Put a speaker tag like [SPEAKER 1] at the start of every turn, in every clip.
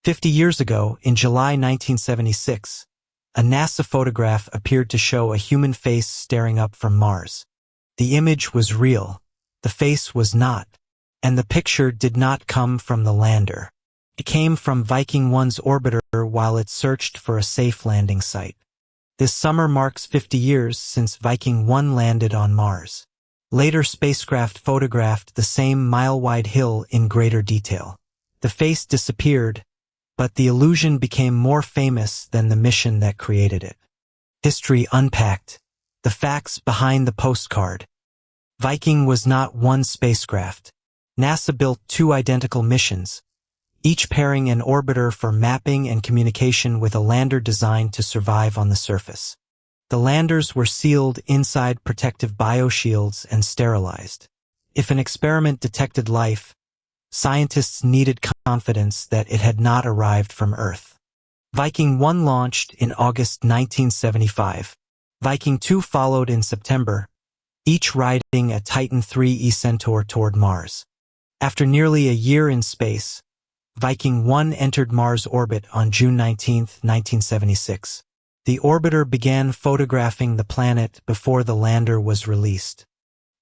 [SPEAKER 1] 50 years ago, in July 1976, a NASA photograph appeared to show a human face staring up from Mars. The image was real, the face was not, and the picture did not come from the lander. It came from Viking 1's orbiter while it searched for a safe landing site. This summer marks 50 years since Viking 1 landed on Mars. Later spacecraft photographed the same mile-wide hill in greater detail. The face disappeared, but the illusion became more famous than the mission that created it. History Unpacked. The facts behind the postcard. Viking was not one spacecraft. NASA built two identical missions, each pairing an orbiter for mapping and communication with a lander designed to survive on the surface. The landers were sealed inside protective bioshields and sterilized. If an experiment detected life, scientists needed confidence that it had not arrived from Earth. Viking 1 launched in August 1975. Viking 2 followed in September, each riding a Titan III Centaur toward Mars. After nearly a year in space, Viking 1 entered Mars orbit on June 19, 1976. The orbiter began photographing the planet before the lander was released.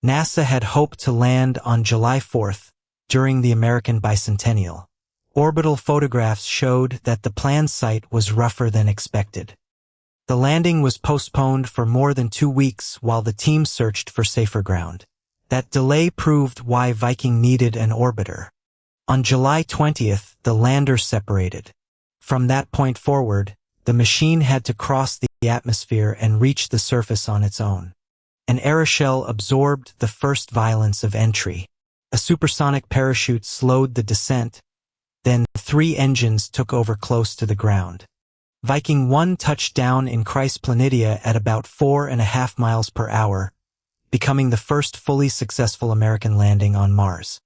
[SPEAKER 1] NASA had hoped to land on July 4th, during the American bicentennial. Orbital photographs showed that the planned site was rougher than expected. The landing was postponed for more than 2 weeks while the team searched for safer ground. That delay proved why Viking needed an orbiter. On July 20th, the lander separated. From that point forward, the machine had to cross the atmosphere and reach the surface on its own. An aeroshell absorbed the first violence of entry. A supersonic parachute slowed the descent, then 3 engines took over close to the ground. Viking 1 touched down in Planitia at about 4.5 miles per hour, becoming the first fully successful American landing on Mars.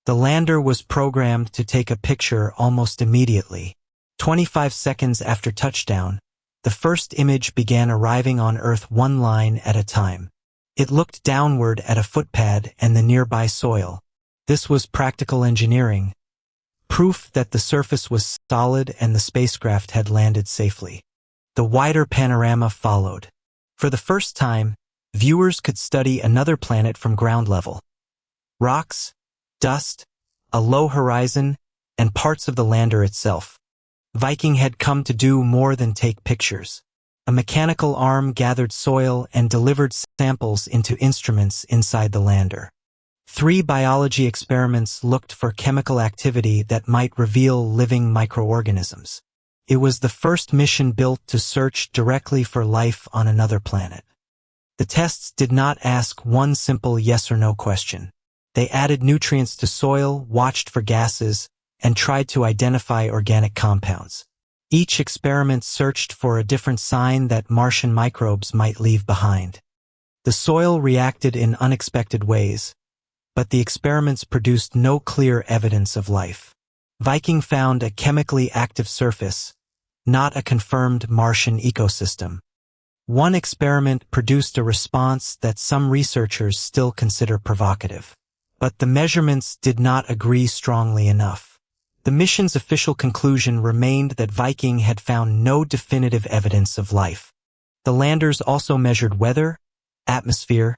[SPEAKER 1] The lander was programmed to take a picture almost immediately. 25 seconds after touchdown, the first image began arriving on Earth one line at a time. It looked downward at a footpad and the nearby soil. This was practical engineering, proof that the surface was solid and the spacecraft had landed safely. The wider panorama followed. For the first time, viewers could study another planet from ground level. Rocks, dust, a low horizon, and parts of the lander itself. Viking had come to do more than take pictures. A mechanical arm gathered soil and delivered samples into instruments inside the lander. 3 biology experiments looked for chemical activity that might reveal living microorganisms. It was the first mission built to search directly for life on another planet. The tests did not ask one simple yes or no question. They added nutrients to soil, watched for gases, and tried to identify organic compounds. Each experiment searched for a different sign that Martian microbes might leave behind. The soil reacted in unexpected ways, but the experiments produced no clear evidence of life. Viking found a chemically active surface, not a confirmed Martian ecosystem. One experiment produced a response that some researchers still consider provocative. But the measurements did not agree strongly enough. The mission's official conclusion remained that Viking had found no definitive evidence of life. The landers also measured weather, atmosphere,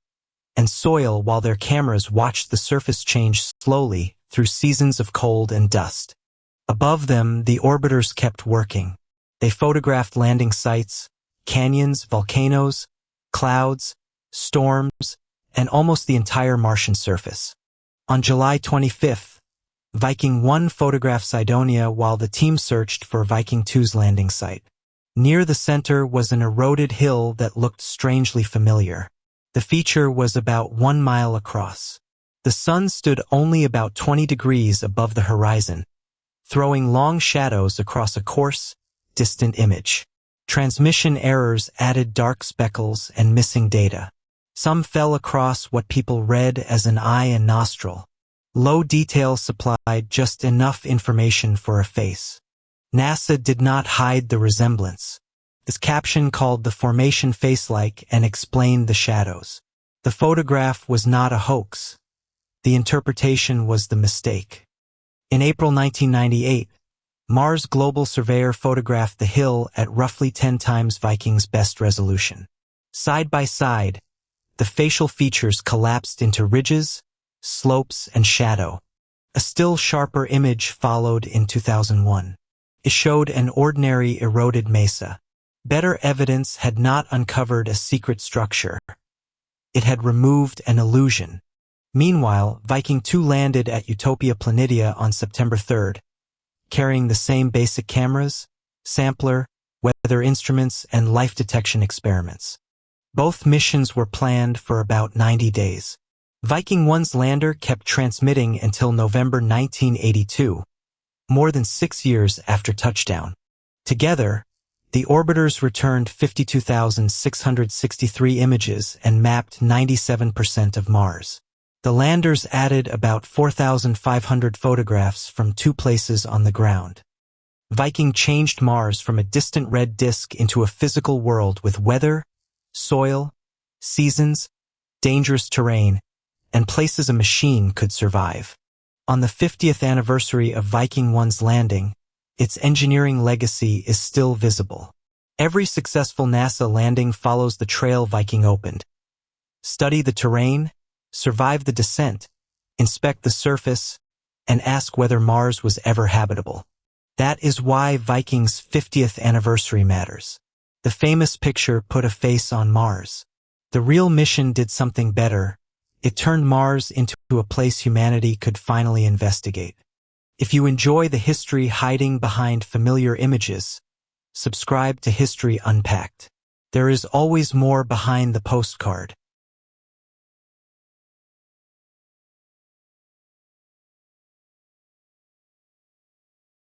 [SPEAKER 1] and soil while their cameras watched the surface change slowly through seasons of cold and dust. Above them, the orbiters kept working. They photographed landing sites, canyons, volcanoes, clouds, storms, and almost the entire Martian surface. On July 25th, Viking 1 photographed Cydonia while the team searched for Viking 2's landing site. Near the center was an eroded hill that looked strangely familiar. The feature was about 1 mile across. The sun stood only about 20 degrees above the horizon, throwing long shadows across a coarse, distant image. Transmission errors added dark speckles and missing data. Some fell across what people read as an eye and nostril. Low detail supplied just enough information for a face. NASA did not hide the resemblance. This caption called the formation face-like and explained the shadows. The photograph was not a hoax. The interpretation was the mistake. In April 1998, Mars Global Surveyor photographed the hill at roughly 10 times Viking's best resolution. Side by side, the facial features collapsed into ridges, slopes, and shadow. A still sharper image followed in 2001. It showed an ordinary eroded mesa. Better evidence had not uncovered a secret structure. It had removed an illusion. Meanwhile, Viking 2 landed at Utopia Planitia on September 3rd, carrying the same basic cameras, sampler, weather instruments, and life detection experiments. Both missions were planned for about 90 days. Viking 1's lander kept transmitting until November 1982, more than 6 years after touchdown. Together, the orbiters returned 52,663 images and mapped 97% of Mars. The landers added about 4,500 photographs from 2 places on the ground. Viking changed Mars from a distant red disk into a physical world with weather, soil, seasons, dangerous terrain, and places a machine could survive. On the 50th anniversary of Viking 1's landing, its engineering legacy is still visible. Every successful NASA landing follows the trail Viking opened. Study the terrain, survive the descent, inspect the surface, and ask whether Mars was ever habitable. That is why Viking's 50th anniversary matters. The famous picture put a face on Mars. The real mission did something better. It turned Mars into a place humanity could finally investigate. If you enjoy the history hiding behind familiar images, subscribe to History Unpacked. There is always more behind the postcard.